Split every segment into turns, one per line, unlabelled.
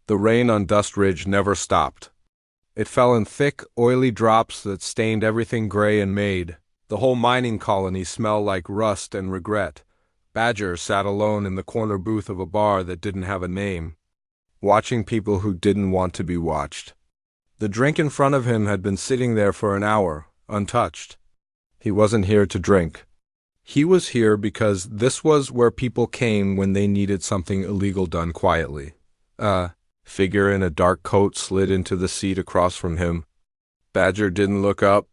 The rain on Dust Ridge never stopped. It fell in thick, oily drops that stained everything gray and made the whole mining colony smell like rust and regret. Badger sat alone in the corner booth of a bar that didn't have a name, watching people who didn't want to be watched. The drink in front of him had been sitting there for an hour, untouched. He wasn't here to drink. He was here because this was where people came when they needed something illegal done quietly. A figure in a dark coat slid into the seat across from him. Badger didn't look up.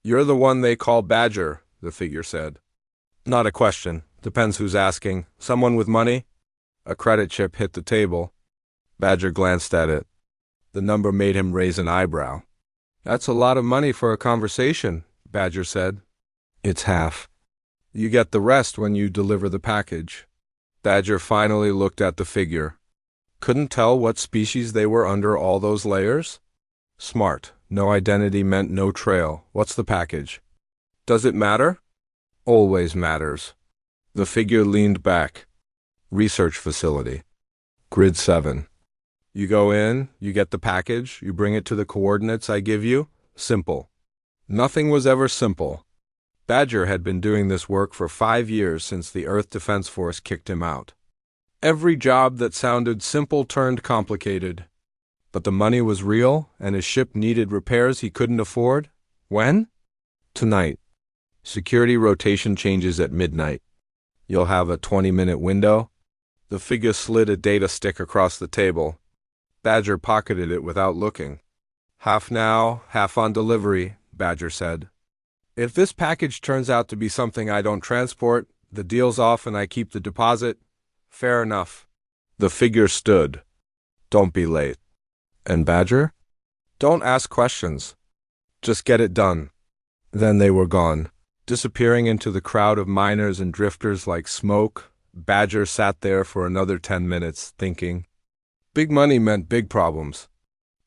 "You're the one they call Badger," the figure said. "Not a question. Depends who's asking. Someone with money?" A credit chip hit the table. Badger glanced at it. The number made him raise an eyebrow. "That's a lot of money for a conversation," Badger said. "It's half. You get the rest when you deliver the package." Badger finally looked at the figure. Couldn't tell what species they were under all those layers? Smart. No identity meant no trail. What's the package? Does it matter? Always matters. The figure leaned back. Research facility. Grid 7. You go in, you get the package, you bring it to the coordinates I give you. Simple. Nothing was ever simple. Badger had been doing this work for 5 years since the Earth Defense Force kicked him out. Every job that sounded simple turned complicated. But the money was real, and his ship needed repairs he couldn't afford. When? Tonight. Security rotation changes at midnight. You'll have a 20-minute window. The figure slid a data stick across the table. Badger pocketed it without looking. "Half now, half on delivery," Badger said. "If this package turns out to be something I don't transport, the deal's off and I keep the deposit. Fair enough." The figure stood. "Don't be late." And Badger? "Don't ask questions. Just get it done." Then they were gone, disappearing into the crowd of miners and drifters like smoke. Badger sat there for another 10 minutes, thinking. Big money meant big problems.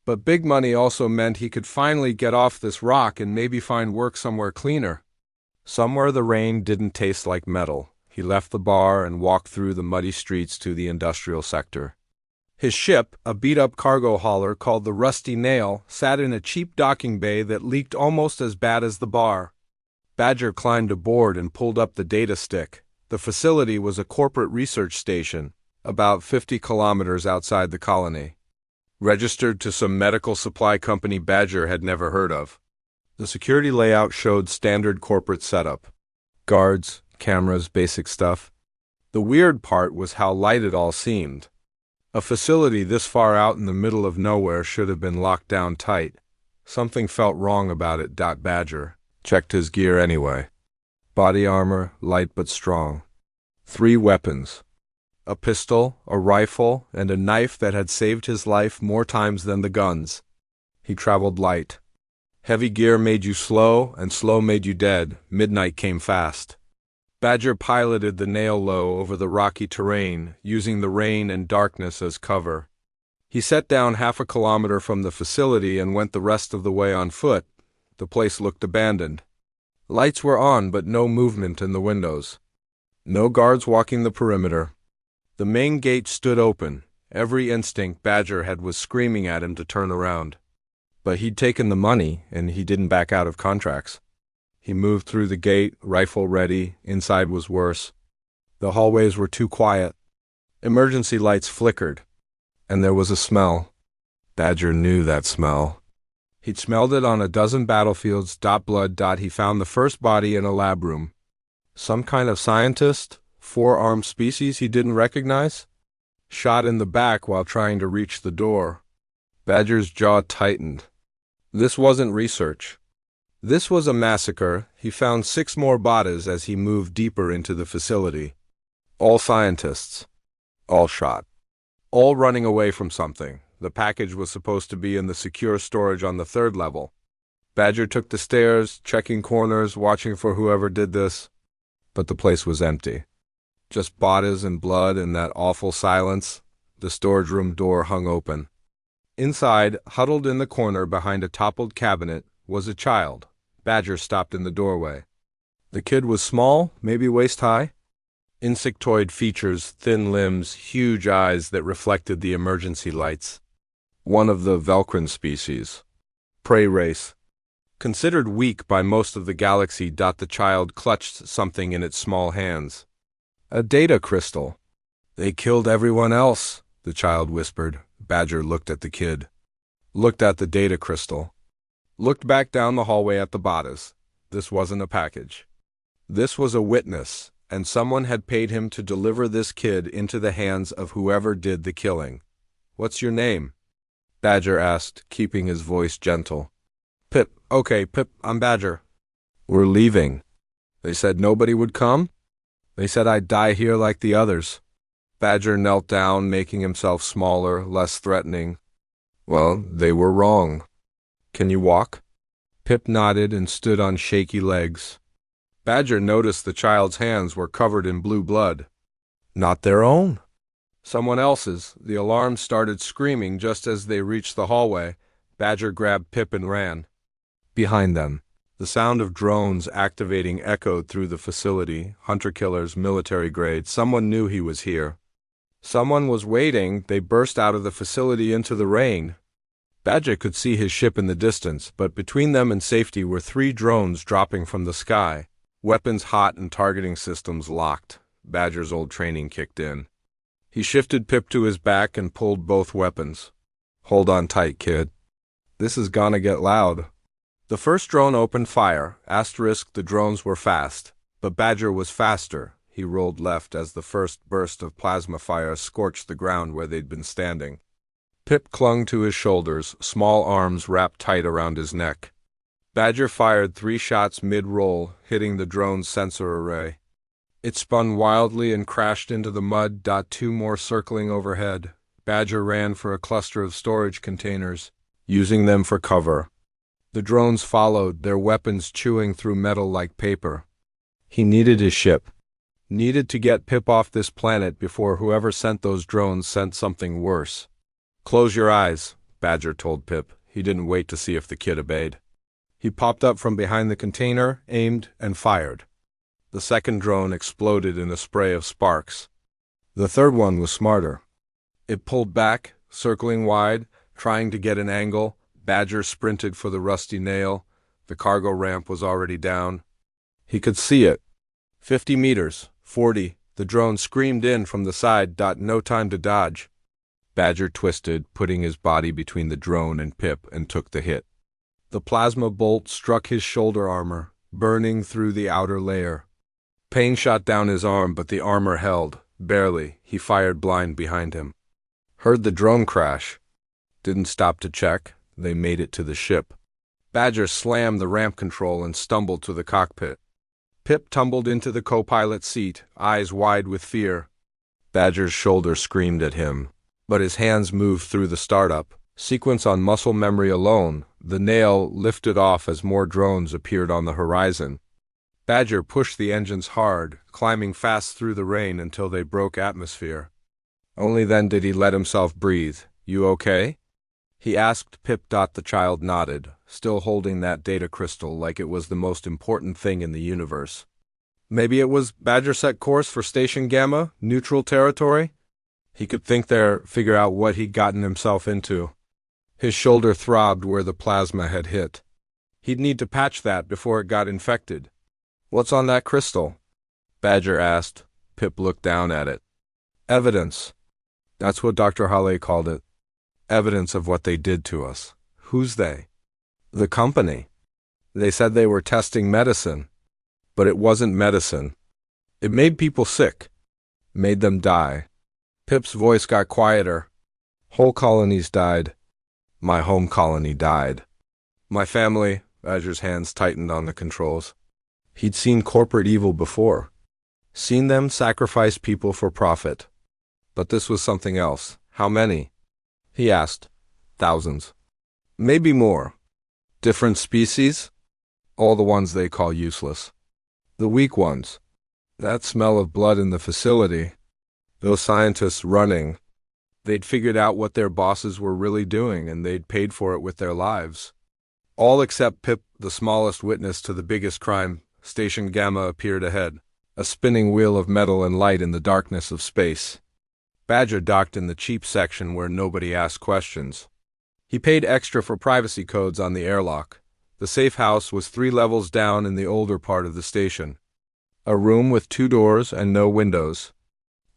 But big money also meant he could finally get off this rock and maybe find work somewhere cleaner. Somewhere the rain didn't taste like metal. He left the bar and walked through the muddy streets to the industrial sector. His ship, a beat-up cargo hauler called the Rusty Nail, sat in a cheap docking bay that leaked almost as bad as the bar. Badger climbed aboard and pulled up the data stick. The facility was a corporate research station, about 50 kilometers outside the colony, registered to some medical supply company Badger had never heard of. The security layout showed standard corporate setup. Guards, cameras, basic stuff. The weird part was how light it all seemed. A facility this far out in the middle of nowhere should have been locked down tight. Something felt wrong about it. Badger checked his gear anyway. Body armor, light but strong. 3 weapons. A pistol, a rifle, and a knife that had saved his life more times than the guns. He traveled light. Heavy gear made you slow, and slow made you dead. Midnight came fast. Badger piloted the Nail low over the rocky terrain, using the rain and darkness as cover. He set down half a kilometer from the facility and went the rest of the way on foot. The place looked abandoned. Lights were on, but no movement in the windows. No guards walking the perimeter. The main gate stood open. Every instinct Badger had was screaming at him to turn around. But he'd taken the money, and he didn't back out of contracts. He moved through the gate, rifle ready. Inside was worse. The hallways were too quiet. Emergency lights flickered. And there was a smell. Badger knew that smell. He'd smelled it on a dozen battlefields. Blood. He found the first body in a lab room. Some kind of scientist? 4-armed species he didn't recognize? Shot in the back while trying to reach the door. Badger's jaw tightened. This wasn't research. This was a massacre. He found 6 more bodies as he moved deeper into the facility. All scientists. All shot. All running away from something. The package was supposed to be in the secure storage on the 3rd level. Badger took the stairs, checking corners, watching for whoever did this. But the place was empty. Just bodies and blood and that awful silence. The storage room door hung open. Inside, huddled in the corner behind a toppled cabinet, was a child. Badger stopped in the doorway. The kid was small, maybe waist-high. Insectoid features, thin limbs, huge eyes that reflected the emergency lights. one of the Velcrin species. Prey race. Considered weak by most of the galaxy. The child clutched something in its small hands. A data crystal. They killed everyone else, the child whispered. Badger looked at the kid. Looked at the data crystal. Looked back down the hallway at the bodies. This wasn't a package. This was a witness, and someone had paid him to deliver this kid into the hands of whoever did the killing. What's your name? Badger asked, keeping his voice gentle. Pip. Okay, Pip, I'm Badger. We're leaving. They said nobody would come? They said I'd die here like the others. Badger knelt down, making himself smaller, less threatening. Well, they were wrong. Can you walk? Pip nodded and stood on shaky legs. Badger noticed the child's hands were covered in blue blood. Not their own. Someone else's. The alarm started screaming just as they reached the hallway. Badger grabbed Pip and ran. Behind them, the sound of drones activating echoed through the facility. Hunter-killers, military grade. Someone knew he was here. Someone was waiting. They burst out of the facility into the rain. Badger could see his ship in the distance, but between them and safety were 3 drones dropping from the sky. Weapons hot and targeting systems locked. Badger's old training kicked in. He shifted Pip to his back and pulled both weapons. Hold on tight, kid. This is gonna get loud. The first drone opened fire. The drones were fast, but Badger was faster. He rolled left as the first burst of plasma fire scorched the ground where they'd been standing. Pip clung to his shoulders, small arms wrapped tight around his neck. Badger fired 3 shots mid-roll, hitting the drone's sensor array. It spun wildly and crashed into the mud. 2 more circling overhead. Badger ran for a cluster of storage containers, using them for cover. The drones followed, their weapons chewing through metal like paper. He needed his ship. Needed to get Pip off this planet before whoever sent those drones sent something worse. Close your eyes, Badger told Pip. He didn't wait to see if the kid obeyed. He popped up from behind the container, aimed, and fired. The second drone exploded in a spray of sparks. The third one was smarter. It pulled back, circling wide, trying to get an angle. Badger sprinted for the rusty nail. The cargo ramp was already down. He could see it. 50 meters, 40. The drone screamed in from the side. No time to dodge. Badger twisted, putting his body between the drone and Pip, and took the hit. The plasma bolt struck his shoulder armor, burning through the outer layer. Pain shot down his arm, but the armor held. Barely. He fired blind behind him. Heard the drone crash. Didn't stop to check. They made it to the ship. Badger slammed the ramp control and stumbled to the cockpit. Pip tumbled into the co-pilot's seat, eyes wide with fear. Badger's shoulder screamed at him, but his hands moved through the startup. Sequence on muscle memory alone, the nail lifted off as more drones appeared on the horizon. Badger pushed the engines hard, climbing fast through the rain until they broke atmosphere. Only then did he let himself breathe. You okay? He asked Pip. The child nodded, still holding that data crystal like it was the most important thing in the universe. Maybe it was. Badger set course for Station Gamma, neutral territory? He could think there, figure out what he'd gotten himself into. His shoulder throbbed where the plasma had hit. He'd need to patch that before it got infected. What's on that crystal? Badger asked. Pip looked down at it. Evidence. That's what Dr. Halle called it. Evidence of what they did to us. Who's they? The company. They said they were testing medicine. But it wasn't medicine. It made people sick. Made them die. Pip's voice got quieter. Whole colonies died. My home colony died. My family. Badger's hands tightened on the controls. He'd seen corporate evil before. Seen them sacrifice people for profit. But this was something else. How many? He asked. Thousands. Maybe more. Different species? All the ones they call useless. The weak ones. That smell of blood in the facility. Those scientists running. They'd figured out what their bosses were really doing, and they'd paid for it with their lives. All except Pip, the smallest witness to the biggest crime. Station Gamma appeared ahead, a spinning wheel of metal and light in the darkness of space. Badger docked in the cheap section where nobody asked questions. He paid extra for privacy codes on the airlock. The safe house was 3 levels down in the older part of the station. A room with 2 doors and no windows.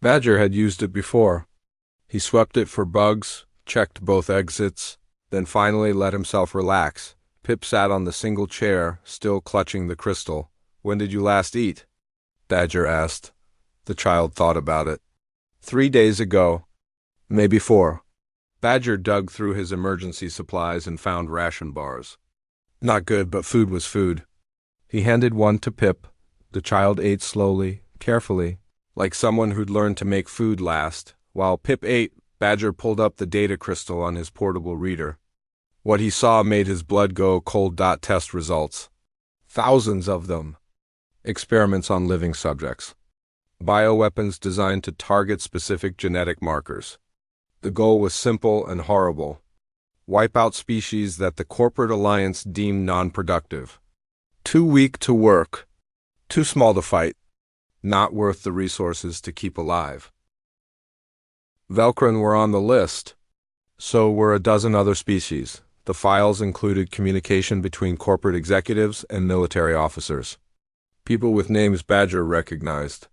Badger had used it before. He swept it for bugs, checked both exits, then finally let himself relax. Pip sat on the single chair, still clutching the crystal. "When did you last eat?" Badger asked. The child thought about it. 3 days ago. Maybe 4. Badger dug through his emergency supplies and found ration bars. Not good, but food was food. He handed one to Pip. The child ate slowly, carefully, like someone who'd learned to make food last. While Pip ate, Badger pulled up the data crystal on his portable reader. What he saw made his blood go cold. Test results. Thousands of them. Experiments on living subjects. Bioweapons designed to target specific genetic markers. The goal was simple and horrible. Wipe out species that the corporate alliance deemed non-productive. Too weak to work. Too small to fight. Not worth the resources to keep alive. Velcrin were on the list. So were a dozen other species. The files included communication between corporate executives and military officers. People with names Badger recognized.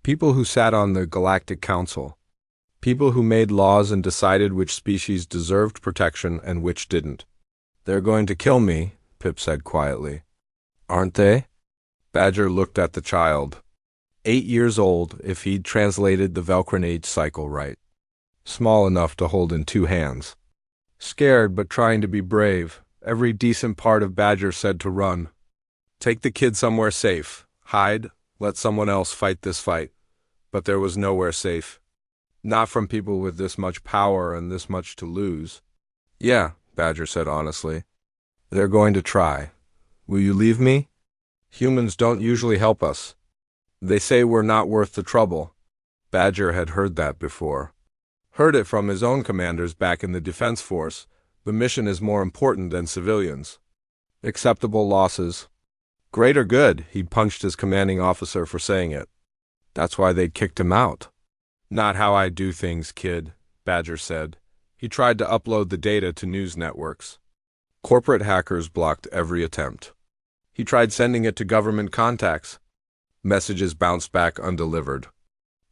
People who sat on the Galactic Council. People who made laws and decided which species deserved protection and which didn't. "They're going to kill me," Pip said quietly. "Aren't they?" Badger looked at the child. 8 years old, if he'd translated the Velcrin age cycle right. Small enough to hold in 2 hands. Scared but trying to be brave, every decent part of Badger said to run. Take the kid somewhere safe. Hide. Let someone else fight this fight. But there was nowhere safe. Not from people with this much power and this much to lose. "Yeah," Badger said honestly. "They're going to try. Will you leave me? Humans don't usually help us. They say we're not worth the trouble." Badger had heard that before. Heard it from his own commanders back in the Defense Force. The mission is more important than civilians. Acceptable losses. Great or good, he'd punched his commanding officer for saying it. That's why they'd kicked him out. "Not how I do things, kid," Badger said. He tried to upload the data to news networks. Corporate hackers blocked every attempt. He tried sending it to government contacts. Messages bounced back undelivered.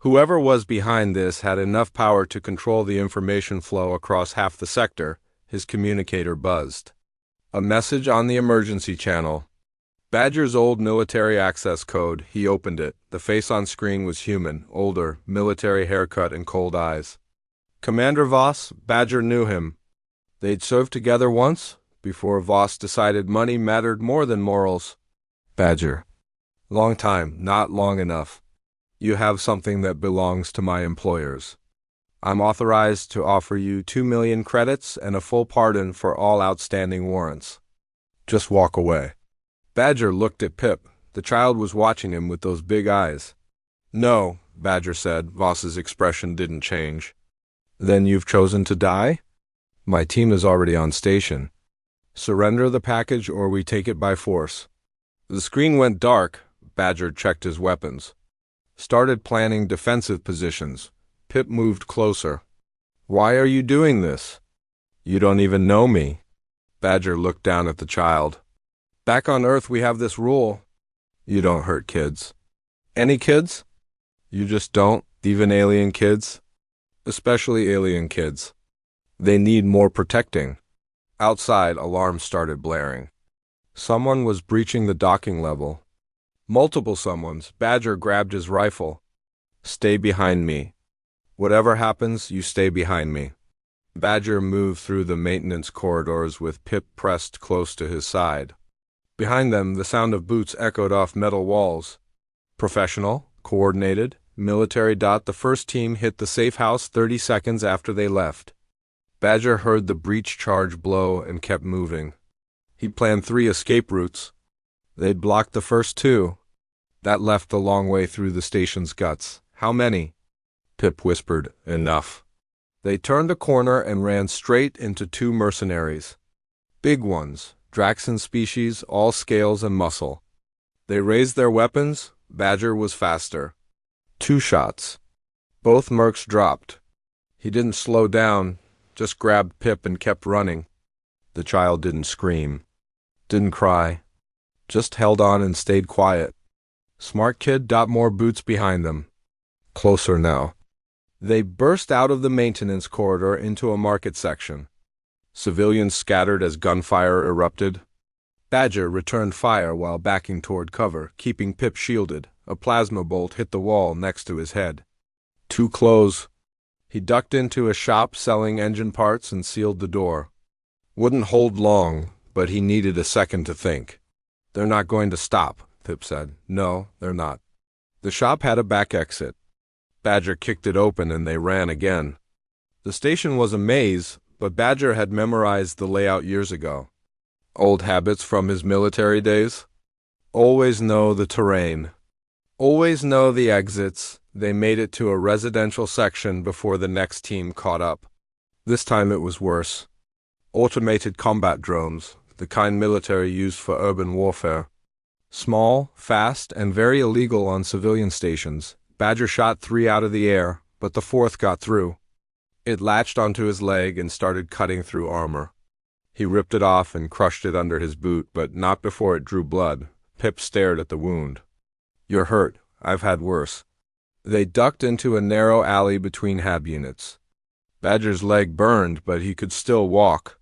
Whoever was behind this had enough power to control the information flow across half the sector. His communicator buzzed. A message on the emergency channel. Badger's old military access code. He opened it. The face on screen was human, older, military haircut and cold eyes. Commander Voss. Badger knew him. They'd served together once, before Voss decided money mattered more than morals. Badger. Long time, not long enough. You have something that belongs to my employers. I'm authorized to offer you 2 million credits and a full pardon for all outstanding warrants. Just walk away. Badger looked at Pip. The child was watching him with those big eyes. "No," Badger said. Voss's expression didn't change. "Then you've chosen to die? My team is already on station. Surrender the package or we take it by force." The screen went dark. Badger checked his weapons. Started planning defensive positions. Pip moved closer. "Why are you doing this? You don't even know me." Badger looked down at the child. "Back on Earth we have this rule. You don't hurt kids." "Any kids?" "You just don't, even alien kids. Especially alien kids. They need more protecting." Outside, alarms started blaring. Someone was breaching the docking level. Multiple someones. Badger grabbed his rifle. "Stay behind me. Whatever happens, you stay behind me." Badger moved through the maintenance corridors with Pip pressed close to his side. Behind them, the sound of boots echoed off metal walls. Professional, coordinated, military. The first team hit the safe house 30 seconds after they left. Badger heard the breach charge blow and kept moving. He planned 3 escape routes. They'd blocked the first 2. That left the long way through the station's guts. "How many?" Pip whispered, "Enough." They turned a corner and ran straight into 2 mercenaries. Big ones, Draxon species, all scales and muscle. They raised their weapons. Badger was faster. 2 shots. Both mercs dropped. He didn't slow down. just grabbed Pip and kept running. The child didn't scream, didn't cry, just held on and stayed quiet. Smart kid. More boots behind them. Closer now. They burst out of the maintenance corridor into a market section. Civilians scattered as gunfire erupted. Badger returned fire while backing toward cover, keeping Pip shielded. A plasma bolt hit the wall next to his head. Too close. He ducked into a shop selling engine parts and sealed the door. Wouldn't hold long, but he needed a second to think. They're not going to stop, Pip said. No, they're not. The shop had a back exit. Badger kicked it open and they ran again. The station was a maze, but Badger had memorized the layout years ago. Old habits from his military days. Always know the terrain. Always know the exits. They made it to a residential section before the next team caught up. This time it was worse. Automated combat drones, the kind military used for urban warfare. Small, fast, and very illegal on civilian stations. Badger shot 3 out of the air, but the 4th got through. It latched onto his leg and started cutting through armor. He ripped it off and crushed it under his boot, but not before it drew blood. Pip stared at the wound. You're hurt. I've had worse. They ducked into a narrow alley between hab units. Badger's leg burned, but he could still walk.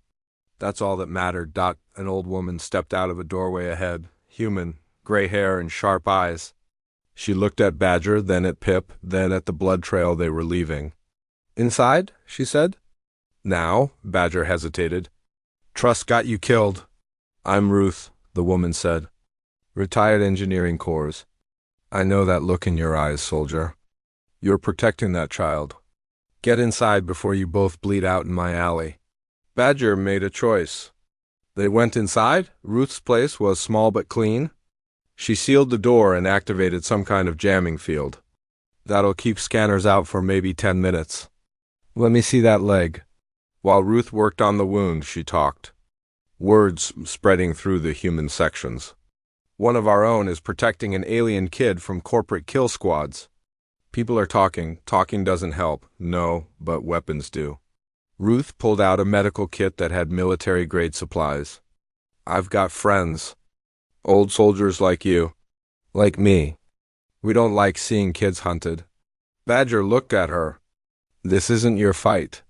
That's all that mattered. An old woman stepped out of a doorway ahead, human, gray hair and sharp eyes. She looked at Badger, then at Pip, then at the blood trail they were leaving. Inside? She said. Now? Badger hesitated. Trust got you killed. I'm Ruth, the woman said. Retired engineering corps. I know that look in your eyes, soldier. You're protecting that child. Get inside before you both bleed out in my alley. Badger made a choice. They went inside. Ruth's place was small but clean. She sealed the door and activated some kind of jamming field. That'll keep scanners out for maybe 10 minutes. Let me see that leg. While Ruth worked on the wound, she talked. Words spreading through the human sections. One of our own is protecting an alien kid from corporate kill squads. People are talking. Talking doesn't help. No, but weapons do. Ruth pulled out a medical kit that had military-grade supplies. I've got friends. Old soldiers like you. Like me. We don't like seeing kids hunted. Badger looked at her. This isn't your fight.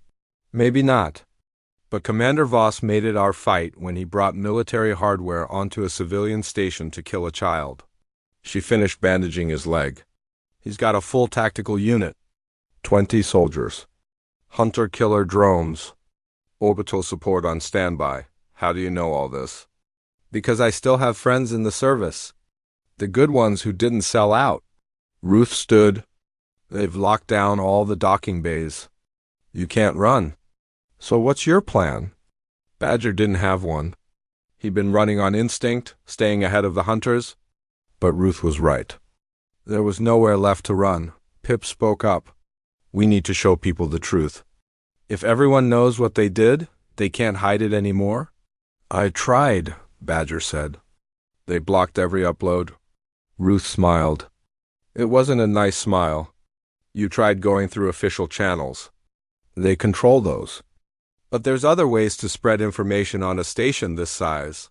Maybe not. But Commander Voss made it our fight when he brought military hardware onto a civilian station to kill a child. She finished bandaging his leg. He's got a full tactical unit. 20 soldiers. Hunter-killer drones. Orbital support on standby. How do you know all this? Because I still have friends in the service. The good ones who didn't sell out. Ruth stood. They've locked down all the docking bays. You can't run. So what's your plan? Badger didn't have one. He'd been running on instinct, staying ahead of the hunters. But Ruth was right. There was nowhere left to run. Pip spoke up. We need to show people the truth. If everyone knows what they did, they can't hide it anymore. I tried, Badger said. They blocked every upload. Ruth smiled. It wasn't a nice smile. You tried going through official channels. They control those. But there's other ways to spread information on a station this size.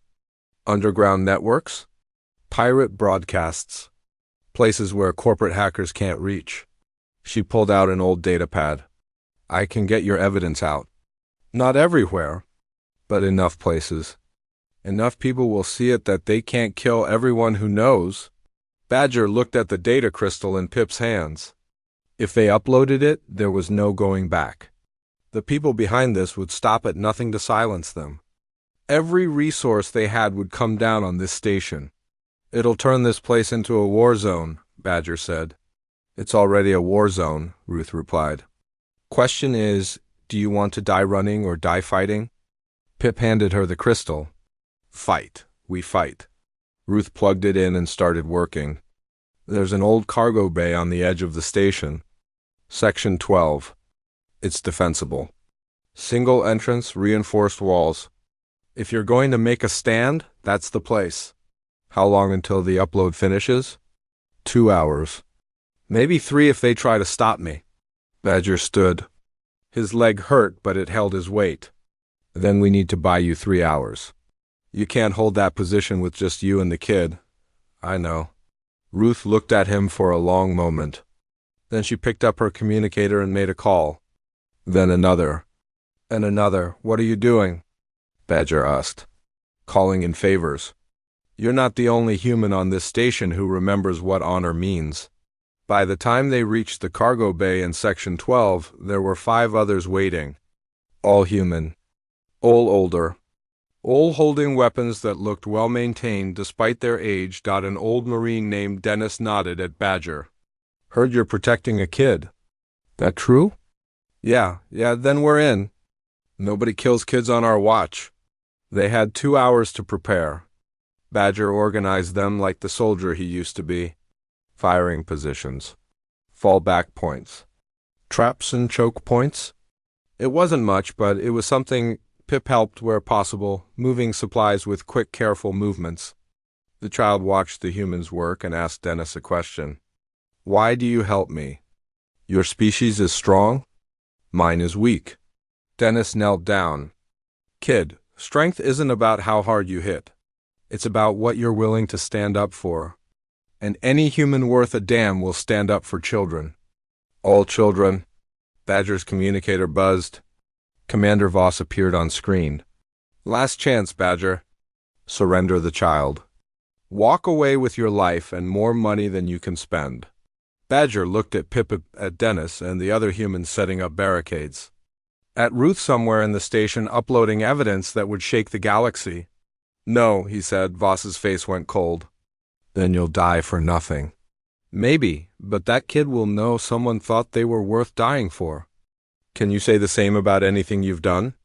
Underground networks, pirate broadcasts, places where corporate hackers can't reach. She pulled out an old data pad. I can get your evidence out. Not everywhere, but enough places. Enough people will see it that they can't kill everyone who knows. Badger looked at the data crystal in Pip's hands. If they uploaded it, there was no going back. The people behind this would stop at nothing to silence them. Every resource they had would come down on this station. It'll turn this place into a war zone, Badger said. It's already a war zone, Ruth replied. Question is, do you want to die running or die fighting? Pip handed her the crystal. Fight. We fight. Ruth plugged it in and started working. There's an old cargo bay on the edge of the station. Section 12. It's defensible. Single entrance, reinforced walls. If you're going to make a stand, that's the place. How long until the upload finishes? 2 hours. Maybe 3 if they try to stop me. Badger stood. His leg hurt, but it held his weight. Then we need to buy you 3 hours. You can't hold that position with just you and the kid. I know. Ruth looked at him for a long moment. Then she picked up her communicator and made a call. Then another. And another. What are you doing? Badger asked. Calling in favors. You're not the only human on this station who remembers what honor means. By the time they reached the cargo bay in Section 12, there were 5 others waiting. All human. All older. All holding weapons that looked well-maintained despite their age. An old Marine named Dennis nodded at Badger. Heard you're protecting a kid. That true? Yeah, then we're in. Nobody kills kids on our watch. They had 2 hours to prepare. Badger organized them like the soldier he used to be. Firing positions. Fallback points. Traps and choke points. It wasn't much, but it was something. Pip helped where possible, moving supplies with quick, careful movements. The child watched the humans work and asked Dennis a question. Why do you help me? Your species is strong? Mine is weak. Dennis knelt down. Kid, strength isn't about how hard you hit. It's about what you're willing to stand up for. And any human worth a damn will stand up for children. All children. Badger's communicator buzzed. Commander Voss appeared on screen. Last chance, Badger. Surrender the child. Walk away with your life and more money than you can spend. Badger looked at Pip, at Dennis, and the other humans setting up barricades. At Ruth somewhere in the station uploading evidence that would shake the galaxy. No, he said. Voss's face went cold. Then you'll die for nothing. Maybe, but that kid will know someone thought they were worth dying for. Can you say the same about anything you've done?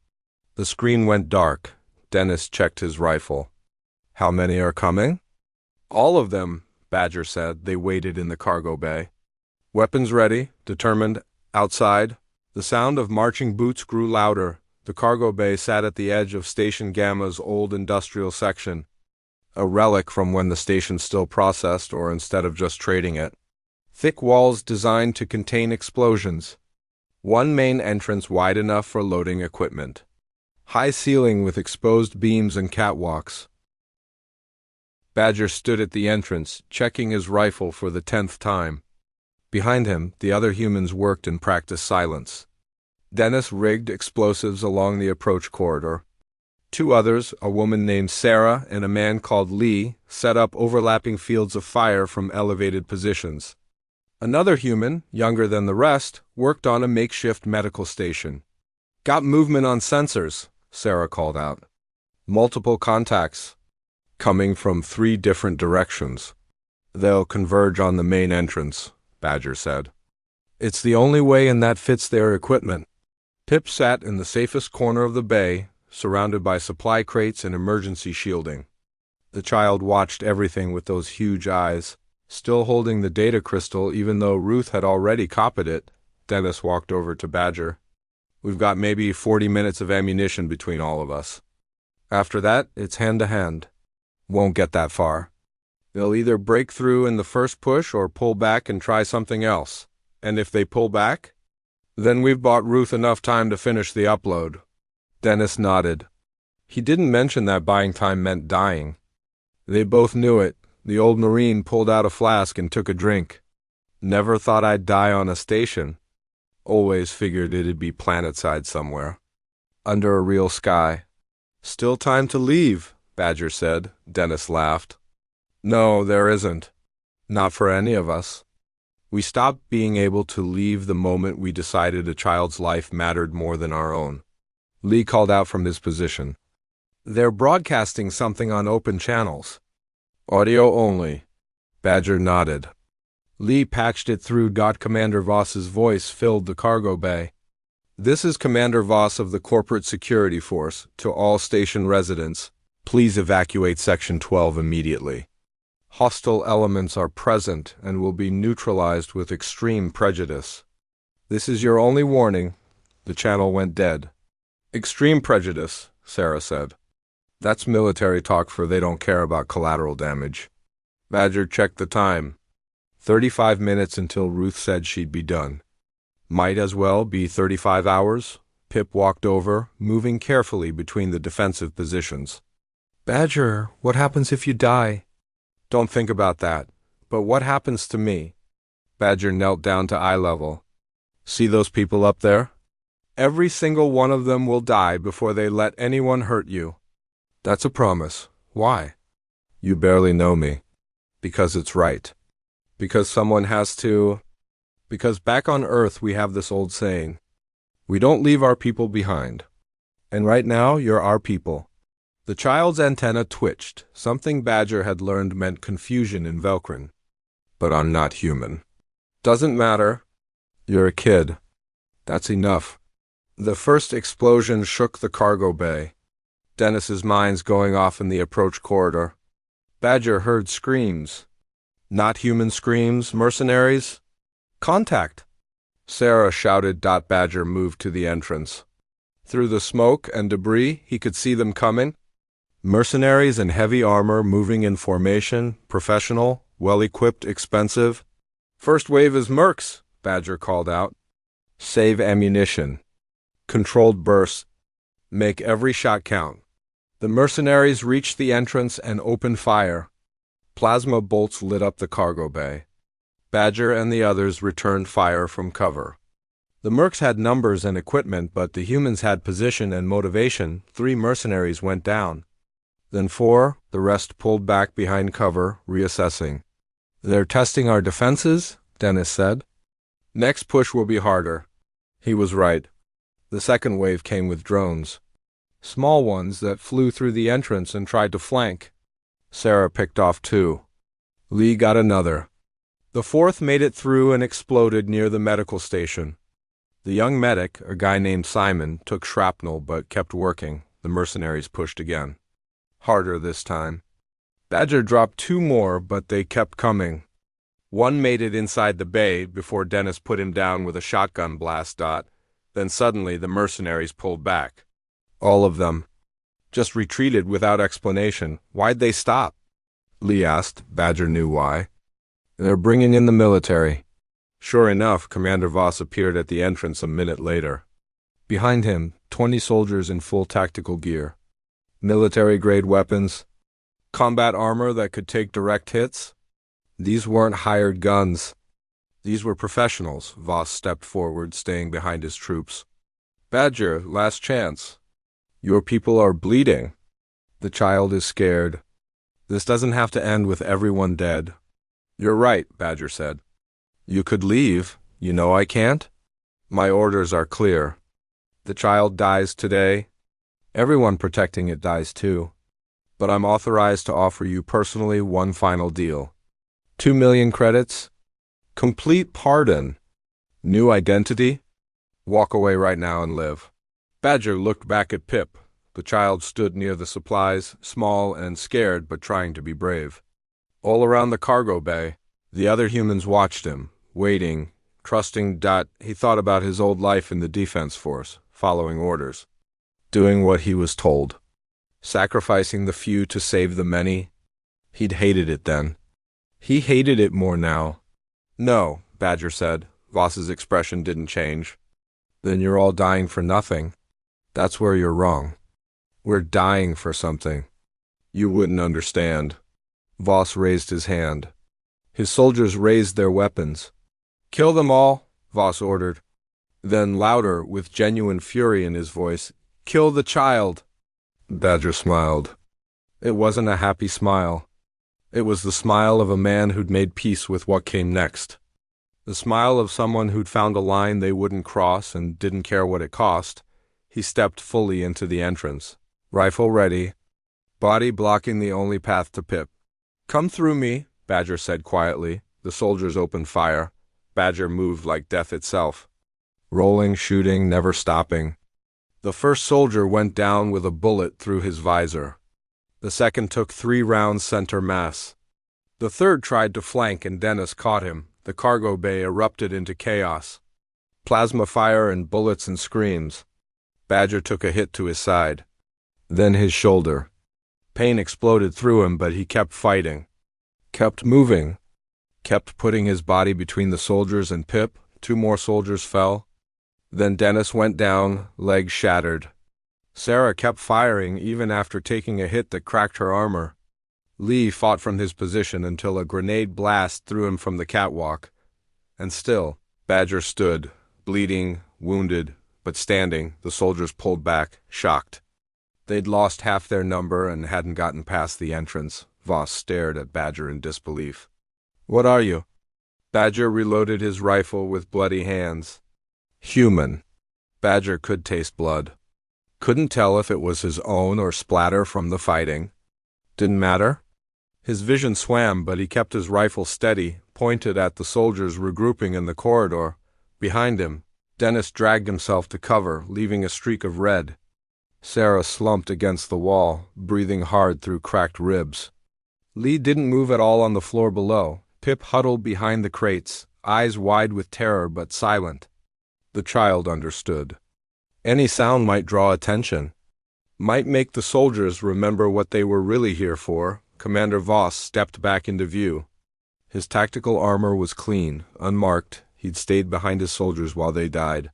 The screen went dark. Dennis checked his rifle. How many are coming? All of them, Badger said. They waited in the cargo bay. Weapons ready, determined, outside. The sound of marching boots grew louder. The cargo bay sat at the edge of Station Gamma's old industrial section. A relic from when the station still processed, or instead of just trading it. Thick walls designed to contain explosions. One main entrance wide enough for loading equipment. High ceiling with exposed beams and catwalks. Badger stood at the entrance, checking his rifle for the 10th time. Behind him, the other humans worked in practiced silence. Dennis rigged explosives along the approach corridor. 2 others, a woman named Sarah and a man called Lee, set up overlapping fields of fire from elevated positions. Another human, younger than the rest, worked on a makeshift medical station. Got movement on sensors, Sarah called out. Multiple contacts. Coming from 3 different directions. They'll converge on the main entrance, Badger said. It's the only way, and that fits their equipment. Pip sat in the safest corner of the bay, surrounded by supply crates and emergency shielding. The child watched everything with those huge eyes. Still holding the data crystal even though Ruth had already copied it, Dennis walked over to Badger. We've got maybe 40 minutes of ammunition between all of us. After that, it's hand-to-hand. Won't get that far. They'll either break through in the first push or pull back and try something else. And if they pull back, then we've bought Ruth enough time to finish the upload. Dennis nodded. He didn't mention that buying time meant dying. They both knew it. The old Marine pulled out a flask and took a drink. Never thought I'd die on a station. Always figured it'd be planetside somewhere. Under a real sky. Still time to leave, Badger said. Dennis laughed. No, there isn't. Not for any of us. We stopped being able to leave the moment we decided a child's life mattered more than our own. Lee called out from his position. They're broadcasting something on open channels. Audio only. Badger nodded. Lee patched it through. Commander Voss's voice filled the cargo bay. This is Commander Voss of the Corporate Security Force. To all station residents, please evacuate Section 12 immediately. Hostile elements are present and will be neutralized with extreme prejudice. This is your only warning. The channel went dead. Extreme prejudice, Sarah said. That's military talk for they don't care about collateral damage. Badger checked the time. 35 minutes until Ruth said she'd be done. Might as well be 35 hours. Pip walked over, moving carefully between the defensive positions. Badger, what happens if you die? Don't think about that. But what happens to me? Badger knelt down to eye level. See those people up there? Every single one of them will die before they let anyone hurt you. That's a promise. Why? You barely know me. Because it's right. Because someone has to. Because back on Earth we have this old saying. We don't leave our people behind. And right now you're our people. The child's antenna twitched. Something Badger had learned meant confusion in Velcrin. But I'm not human. Doesn't matter. You're a kid. That's enough. The first explosion shook the cargo bay. Dennis's mind's going off in the approach corridor. Badger heard screams. Not human screams, mercenaries. Contact! Sarah shouted. Badger moved to the entrance. Through the smoke and debris, he could see them coming. Mercenaries in heavy armor moving in formation, professional, well-equipped, expensive. First wave is mercs, Badger called out. Save ammunition. Controlled bursts. Make every shot count. The mercenaries reached the entrance and opened fire. Plasma bolts lit up the cargo bay. Badger and the others returned fire from cover. The mercs had numbers and equipment, but the humans had position and motivation. 3 mercenaries went down. Then 4, the rest pulled back behind cover, reassessing. They're testing our defenses, Dennis said. Next push will be harder. He was right. The second wave came with drones. Small ones that flew through the entrance and tried to flank. Sarah picked off 2. Lee got another. The 4th made it through and exploded near the medical station. The young medic, a guy named Simon, took shrapnel but kept working. The mercenaries pushed again. Harder this time. Badger dropped 2 more, but they kept coming. One made it inside the bay before Dennis put him down with a shotgun blast. Then suddenly the mercenaries pulled back. All of them. Just retreated without explanation. Why'd they stop? Lee asked. Badger knew why. They're bringing in the military. Sure enough, Commander Voss appeared at the entrance a minute later. Behind him, 20 soldiers in full tactical gear. Military-grade weapons. Combat armor that could take direct hits. These weren't hired guns. These were professionals. Voss stepped forward, staying behind his troops. Badger, last chance. Your people are bleeding. The child is scared. This doesn't have to end with everyone dead. You're right, Badger said. You could leave. You know I can't. My orders are clear. The child dies today. Everyone protecting it dies too. But I'm authorized to offer you personally one final deal. 2 million credits. Complete pardon. New identity. Walk away right now and live. Badger looked back at Pip. The child stood near the supplies, small and scared but trying to be brave. All around the cargo bay, the other humans watched him, waiting, trusting. He thought about his old life in the defense force, following orders, doing what he was told, sacrificing the few to save the many. He'd hated it then. He hated it more now. No, Badger said. Voss's expression didn't change. Then you're all dying for nothing. That's where you're wrong. We're dying for something. You wouldn't understand. Voss raised his hand. His soldiers raised their weapons. Kill them all, Voss ordered. Then louder, with genuine fury in his voice, kill the child. Badger smiled. It wasn't a happy smile. It was the smile of a man who'd made peace with what came next. The smile of someone who'd found a line they wouldn't cross and didn't care what it cost. He stepped fully into the entrance. Rifle ready. Body blocking the only path to Pip. Come through me, Badger said quietly. The soldiers opened fire. Badger moved like death itself. Rolling, shooting, never stopping. The first soldier went down with a bullet through his visor. The second took 3 rounds center mass. The third tried to flank and Dennis caught him. The cargo bay erupted into chaos. Plasma fire and bullets and screams. Badger took a hit to his side. Then his shoulder. Pain exploded through him, but he kept fighting. Kept moving. Kept putting his body between the soldiers and Pip, 2 more soldiers fell. Then Dennis went down, legs shattered. Sarah kept firing even after taking a hit that cracked her armor. Lee fought from his position until a grenade blast threw him from the catwalk. And still, Badger stood, bleeding, wounded, but standing. The soldiers pulled back, shocked. They'd lost half their number and hadn't gotten past the entrance. Voss stared at Badger in disbelief. "What are you?" Badger reloaded his rifle with bloody hands. "Human." Badger could taste blood. Couldn't tell if it was his own or splatter from the fighting. Didn't matter. His vision swam, but he kept his rifle steady, pointed at the soldiers regrouping in the corridor. Behind him, Dennis dragged himself to cover, leaving a streak of red. Sarah slumped against the wall, breathing hard through cracked ribs. Lee didn't move at all on the floor below. Pip huddled behind the crates, eyes wide with terror but silent. The child understood. Any sound might draw attention. Might make the soldiers remember what they were really here for. Commander Voss stepped back into view. His tactical armor was clean, unmarked. He'd stayed behind his soldiers while they died.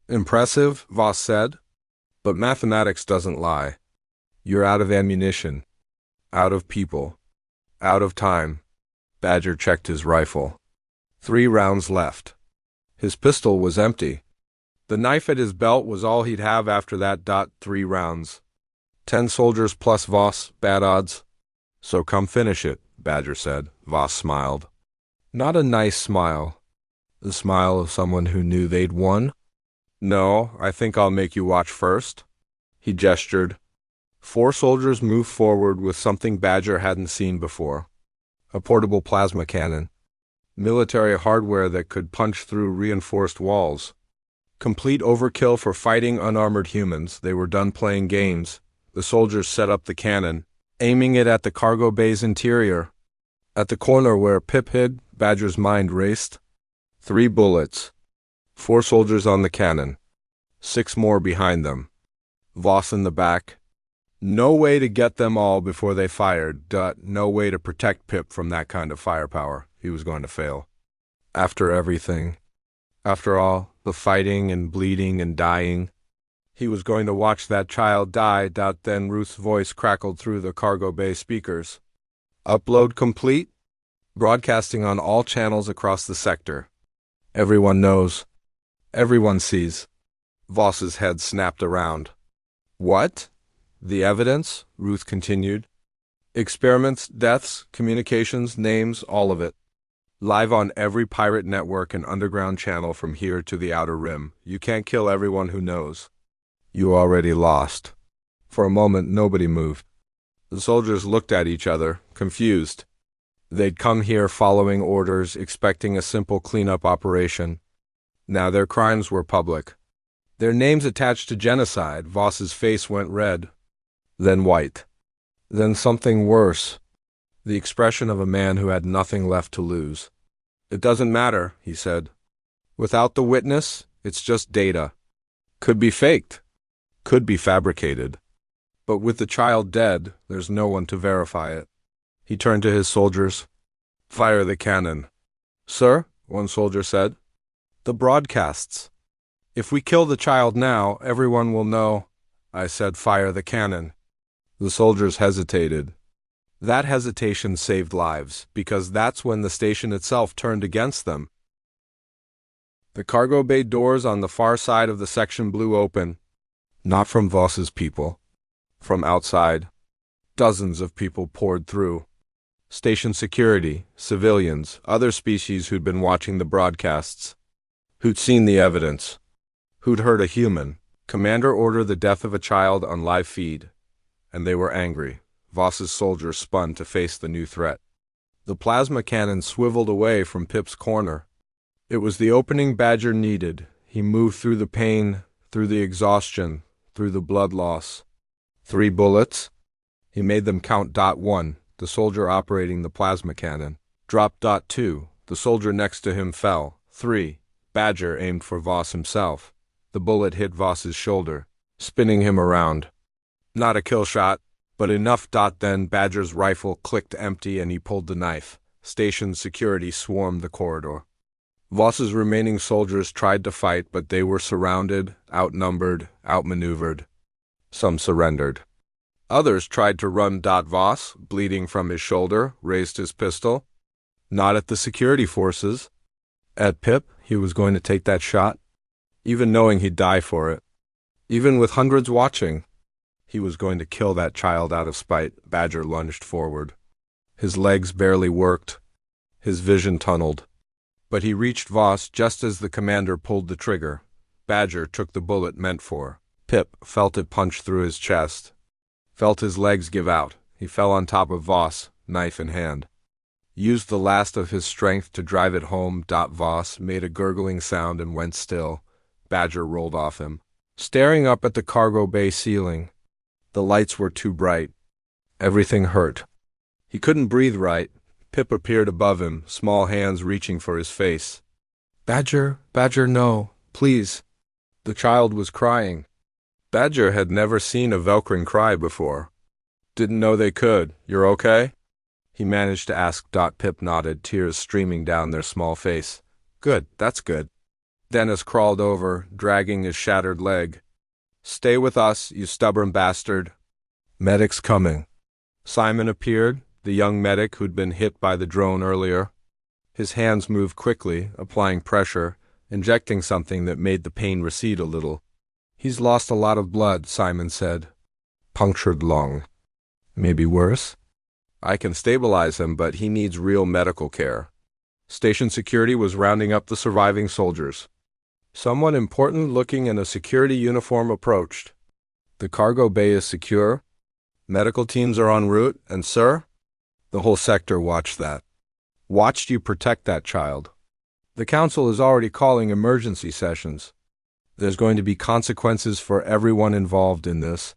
"Impressive," Voss said. "But mathematics doesn't lie. You're out of ammunition. Out of people. Out of time." Badger checked his rifle. 3 rounds left. His pistol was empty. The knife at his belt was all he'd have after that. 3 rounds. 10 soldiers plus Voss, bad odds. "So come finish it," Badger said. Voss smiled. Not a nice smile. The smile of someone who knew they'd won. "No, I think I'll make you watch first." He gestured. 4 soldiers moved forward with something Badger hadn't seen before. A portable plasma cannon. Military hardware that could punch through reinforced walls. Complete overkill for fighting unarmored humans. They were done playing games. The soldiers set up the cannon, aiming it at the cargo bay's interior. At the corner where Pip hid, Badger's mind raced. 3 bullets. 4 soldiers on the cannon. 6 more behind them. Voss in the back. No way to get them all before they fired. No way to protect Pip from that kind of firepower. He was going to fail. After everything. After all, the fighting and bleeding and dying. He was going to watch that child die. Then Ruth's voice crackled through the cargo bay speakers. "Upload complete. Broadcasting on all channels across the sector. Everyone knows. Everyone sees." Voss's head snapped around. "What?" "The evidence," Ruth continued. "Experiments, deaths, communications, names, all of it. Live on every pirate network and underground channel from here to the Outer Rim. You can't kill everyone who knows. You already lost." For a moment, nobody moved. The soldiers looked at each other, confused. They'd come here following orders, expecting a simple cleanup operation. Now their crimes were public. Their names attached to genocide. Voss's face went red. Then white. Then something worse. The expression of a man who had nothing left to lose. "It doesn't matter," he said. "Without the witness, it's just data. Could be faked. Could be fabricated. But with the child dead, there's no one to verify it." He turned to his soldiers. "Fire the cannon." "Sir," one soldier said. "The broadcasts. If we kill the child now, everyone will know." "I said fire the cannon." The soldiers hesitated. That hesitation saved lives, because that's when the station itself turned against them. The cargo bay doors on the far side of the section blew open. Not from Voss's people. From outside. Dozens of people poured through. Station security, civilians, other species who'd been watching the broadcasts. Who'd seen the evidence. Who'd heard a human. Commander order the death of a child on live feed. And they were angry. Voss's soldiers spun to face the new threat. The plasma cannon swiveled away from Pip's corner. It was the opening Badger needed. He moved through the pain, through the exhaustion, through the blood loss. 3 bullets. He made them count. 1, the soldier operating the plasma cannon. Dropped. 2, the soldier next to him fell. 3, Badger aimed for Voss himself. The bullet hit Voss's shoulder, spinning him around. Not a kill shot, but enough. Then Badger's rifle clicked empty and he pulled the knife. Station security swarmed the corridor. Voss's remaining soldiers tried to fight, but they were surrounded, outnumbered, outmaneuvered. Some surrendered. Others tried to run. Voss, bleeding from his shoulder, raised his pistol. Not at the security forces. At Pip, he was going to take that shot, even knowing he'd die for it. Even with hundreds watching, he was going to kill that child out of spite. Badger lunged forward. His legs barely worked. His vision tunneled. But he reached Voss just as the commander pulled the trigger. Badger took the bullet meant for. Pip felt it punch through his chest. Felt his legs give out. He fell on top of Voss, knife in hand. Used the last of his strength to drive it home. Voss made a gurgling sound and went still. Badger rolled off him, staring up at the cargo bay ceiling. The lights were too bright. Everything hurt. He couldn't breathe right. Pip appeared above him, small hands reaching for his face. Badger, no, please. The child was crying. Badger had never seen a Velcrin cry before. Didn't know they could. You're okay? He managed to ask. Pip nodded, tears streaming down their small face. Good, that's good. Dennis crawled over, dragging his shattered leg. Stay with us, you stubborn bastard. Medic's coming. Simon appeared, the young medic who'd been hit by the drone earlier. His hands moved quickly, applying pressure, injecting something that made the pain recede a little. He's lost a lot of blood, Simon said. Punctured lung. Maybe worse? I can stabilize him, but he needs real medical care. Station security was rounding up the surviving soldiers. Someone important looking in a security uniform approached. The cargo bay is secure. Medical teams are en route, and sir? The whole sector watched that. Watched you protect that child. The council is already calling emergency sessions. There's going to be consequences for everyone involved in this.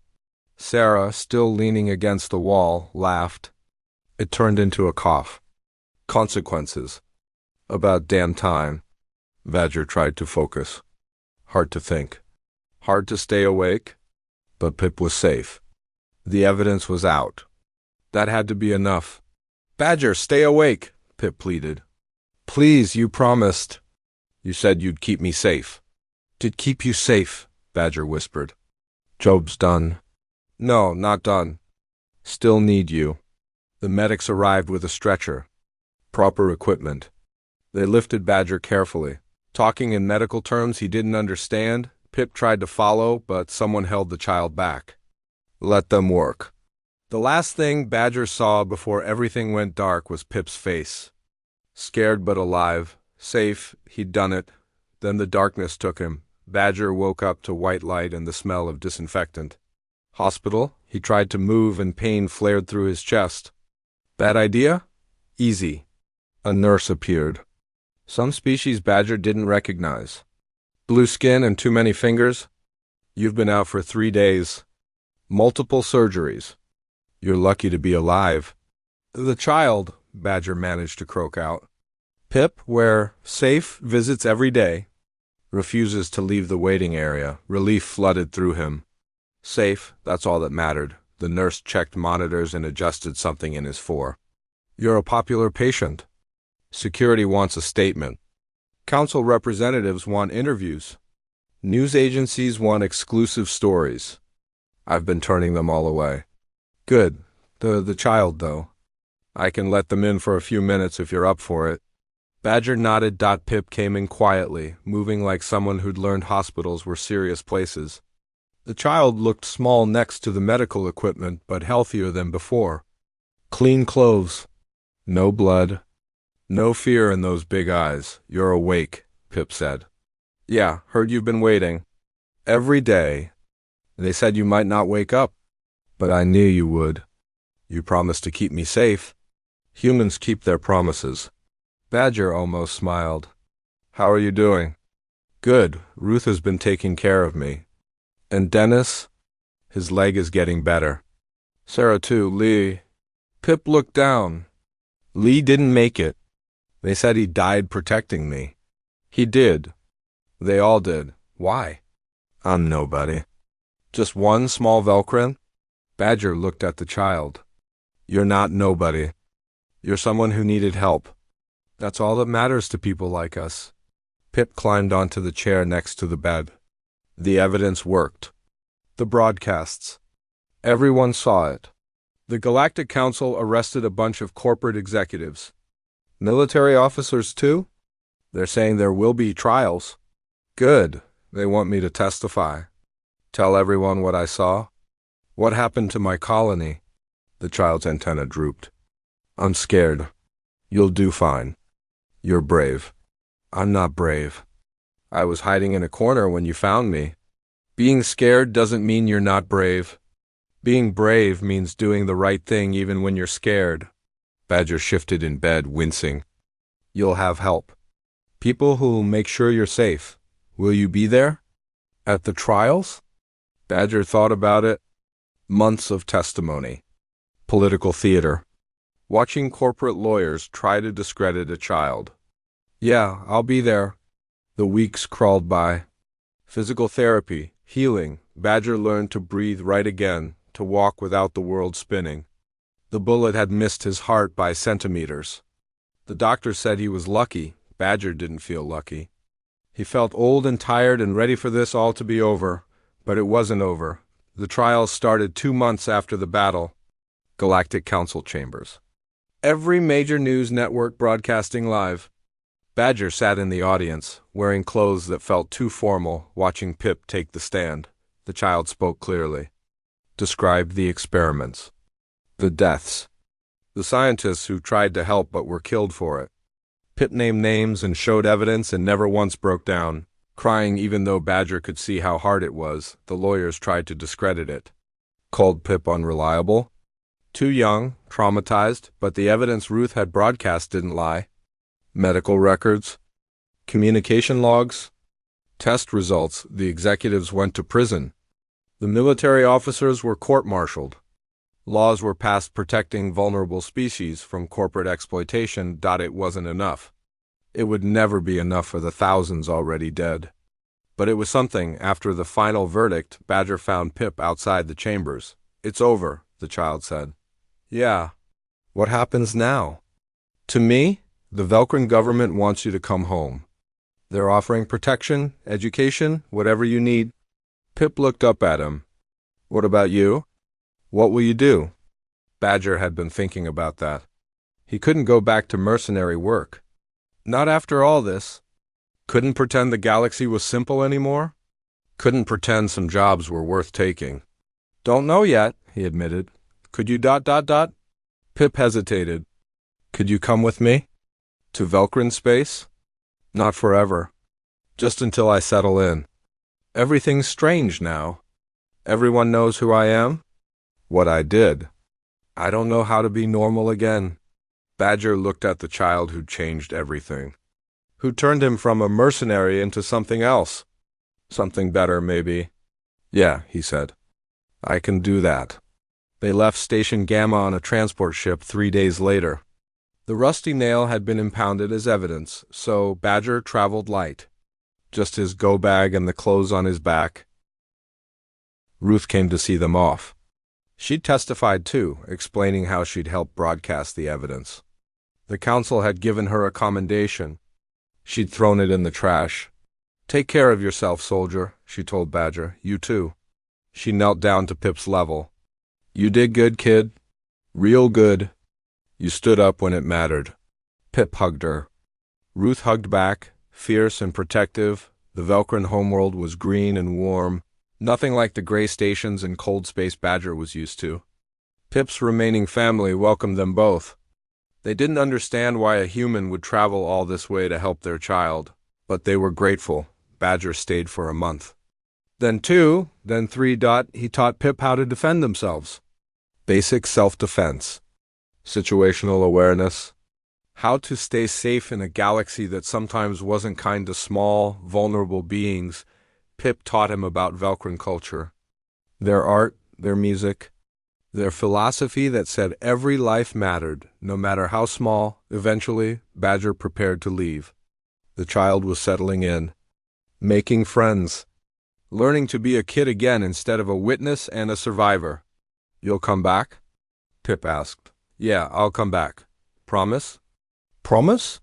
Sarah, still leaning against the wall, laughed. It turned into a cough. Consequences. About damn time. Badger tried to focus. Hard to think. Hard to stay awake. But Pip was safe. The evidence was out. That had to be enough. Badger, stay awake, Pip pleaded. Please, you promised. You said you'd keep me safe. Did keep you safe, Badger whispered. Job's done. No, not done. Still need you. The medics arrived with a stretcher. Proper equipment. They lifted Badger carefully. Talking in medical terms he didn't understand, Pip tried to follow, but someone held the child back. Let them work. The last thing Badger saw before everything went dark was Pip's face. Scared but alive. Safe, he'd done it. Then the darkness took him. Badger woke up to white light and the smell of disinfectant. Hospital? He tried to move and pain flared through his chest. Bad idea? Easy. A nurse appeared. Some species Badger didn't recognize. Blue skin and too many fingers? You've been out for 3 days. Multiple surgeries. You're lucky to be alive. The child, Badger managed to croak out. Pip, where safe visits every day, refuses to leave the waiting area. Relief flooded through him. Safe, that's all that mattered. The nurse checked monitors and adjusted something in his fore. You're a popular patient. Security wants a statement. Council representatives want interviews. News agencies want exclusive stories. I've been turning them all away. Good. The child, though. I can let them in for a few minutes if you're up for it. Badger nodded. Pip came in quietly, moving like someone who'd learned hospitals were serious places. The child looked small next to the medical equipment, but healthier than before. Clean clothes. No blood. No fear in those big eyes. You're awake, Pip said. Yeah, heard you've been waiting. Every day. They said you might not wake up. But I knew you would. You promised to keep me safe. Humans keep their promises. Badger almost smiled. How are you doing? Good. Ruth has been taking care of me. And Dennis? His leg is getting better. Sarah too. Lee. Pip looked down. Lee didn't make it. They said he died protecting me. He did. They all did. Why? I'm nobody. Just one small Velcrin? Badger looked at the child. You're not nobody. You're someone who needed help. That's all that matters to people like us. Pip climbed onto the chair next to the bed. The evidence worked. The broadcasts. Everyone saw it. The Galactic Council arrested a bunch of corporate executives. Military officers too? They're saying there will be trials. Good. They want me to testify. Tell everyone what I saw. What happened to my colony? The child's antenna drooped. I'm scared. You'll do fine. You're brave. I'm not brave. I was hiding in a corner when you found me. Being scared doesn't mean you're not brave. Being brave means doing the right thing even when you're scared. Badger shifted in bed, wincing. You'll have help. People who'll make sure you're safe. Will you be there? At the trials? Badger thought about it. Months of testimony. Political theater. Watching corporate lawyers try to discredit a child. Yeah, I'll be there. The weeks crawled by. Physical therapy, healing. Badger learned to breathe right again, to walk without the world spinning. The bullet had missed his heart by centimeters. The doctor said he was lucky. Badger didn't feel lucky. He felt old and tired and ready for this all to be over, but it wasn't over. The trials started 2 months after the battle. Galactic Council chambers. Every major news network broadcasting live. Badger sat in the audience, wearing clothes that felt too formal, watching Pip take the stand. The child spoke clearly. Described the experiments. The deaths. The scientists who tried to help but were killed for it. Pip named names and showed evidence and never once broke down, crying even though Badger could see how hard it was. The lawyers tried to discredit it. Called Pip unreliable. Too young, traumatized, but the evidence Ruth had broadcast didn't lie. Medical records, communication logs, test results. The executives went to prison. The military officers were court-martialed. Laws were passed protecting vulnerable species from corporate exploitation. It wasn't enough. It would never be enough for the thousands already dead. But it was something. After the final verdict, Badger found Pip outside the chambers. It's over, the child said. Yeah. What happens now? To me? The Velcrin government wants you to come home. They're offering protection, education, whatever you need. Pip looked up at him. What about you? What will you do? Badger had been thinking about that. He couldn't go back to mercenary work. Not after all this. Couldn't pretend the galaxy was simple anymore. Couldn't pretend some jobs were worth taking. Don't know yet, he admitted. Could you ... Pip hesitated. Could you come with me? To Velcrin space? Not forever. Just until I settle in. Everything's strange now. Everyone knows who I am? What I did. I don't know how to be normal again. Badger looked at the child who'd changed everything. Who turned him from a mercenary into something else. Something better, maybe. Yeah, he said. I can do that. They left Station Gamma on a transport ship 3 days later. The rusty nail had been impounded as evidence, so Badger traveled light. Just his go-bag and the clothes on his back. Ruth came to see them off. She'd testified too, explaining how she'd helped broadcast the evidence. The council had given her a commendation. She'd thrown it in the trash. Take care of yourself, soldier, she told Badger. You too. She knelt down to Pip's level. You did good, kid. Real good. You stood up when it mattered. Pip hugged her. Ruth hugged back, fierce and protective. The Velcrin homeworld was green and warm, nothing like the gray stations and cold space Badger was used to. Pip's remaining family welcomed them both. They didn't understand why a human would travel all this way to help their child, but they were grateful. Badger stayed for a month. Then 2, then 3. He taught Pip how to defend themselves. Basic self-defense. Situational awareness. How to stay safe in a galaxy that sometimes wasn't kind to small, vulnerable beings. Pip taught him about Velcrin culture. Their art, their music, their philosophy that said every life mattered, no matter how small. Eventually, Badger prepared to leave. The child was settling in, making friends, learning to be a kid again instead of a witness and a survivor. You'll come back? Pip asked. Yeah, I'll come back. Promise? Promise?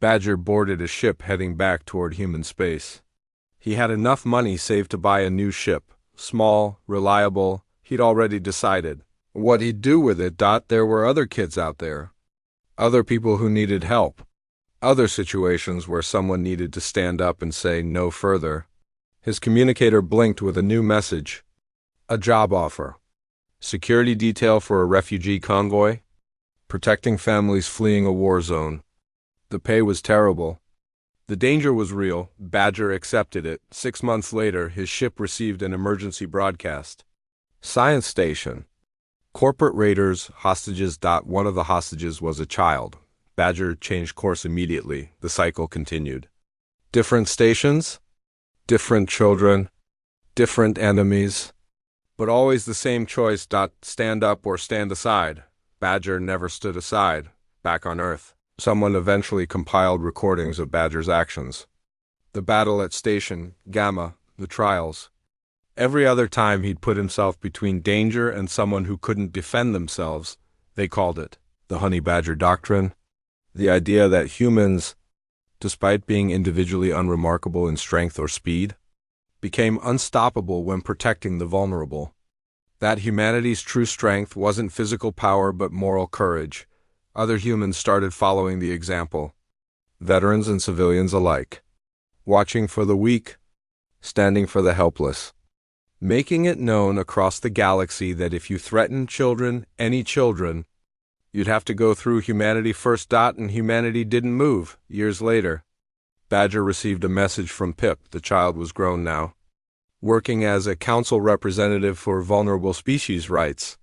Badger boarded a ship heading back toward human space. He had enough money saved to buy a new ship, small, reliable. He'd already decided what he'd do with it. There were other kids out there, other people who needed help, other situations where someone needed to stand up and say no further. His communicator blinked with a new message. A job offer. Security detail for a refugee convoy. Protecting families fleeing a war zone. The pay was terrible. The danger was real. Badger accepted it. 6 months later, his ship received an emergency broadcast. Science station. Corporate raiders, hostages. One of the hostages was a child. Badger changed course immediately. The cycle continued. Different stations, different children, different enemies, but always the same choice. Stand up or stand aside. Badger never stood aside. Back on Earth, someone eventually compiled recordings of Badger's actions. The battle at Station Gamma, the trials. Every other time he'd put himself between danger and someone who couldn't defend themselves. They called it the Honey Badger Doctrine. The idea that humans, despite being individually unremarkable in strength or speed, became unstoppable when protecting the vulnerable. That humanity's true strength wasn't physical power but moral courage. Other humans started following the example. Veterans and civilians alike. Watching for the weak, standing for the helpless. Making it known across the galaxy that if you threatened children, any children, you'd have to go through humanity first. And humanity didn't move. Years later, Badger received a message from Pip. The child was grown now, working as a council representative for vulnerable species rights,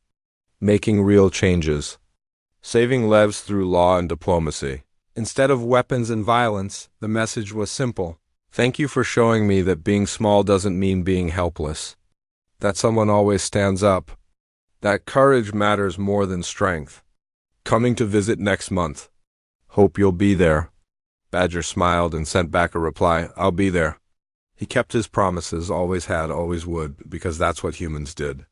making real changes, saving lives through law and diplomacy. Instead of weapons and violence, the message was simple. Thank you for showing me that being small doesn't mean being helpless. That someone always stands up. That courage matters more than strength. Coming to visit next month. Hope you'll be there. Badger smiled and sent back a reply. I'll be there. He kept his promises, always had, always would, because that's what humans did.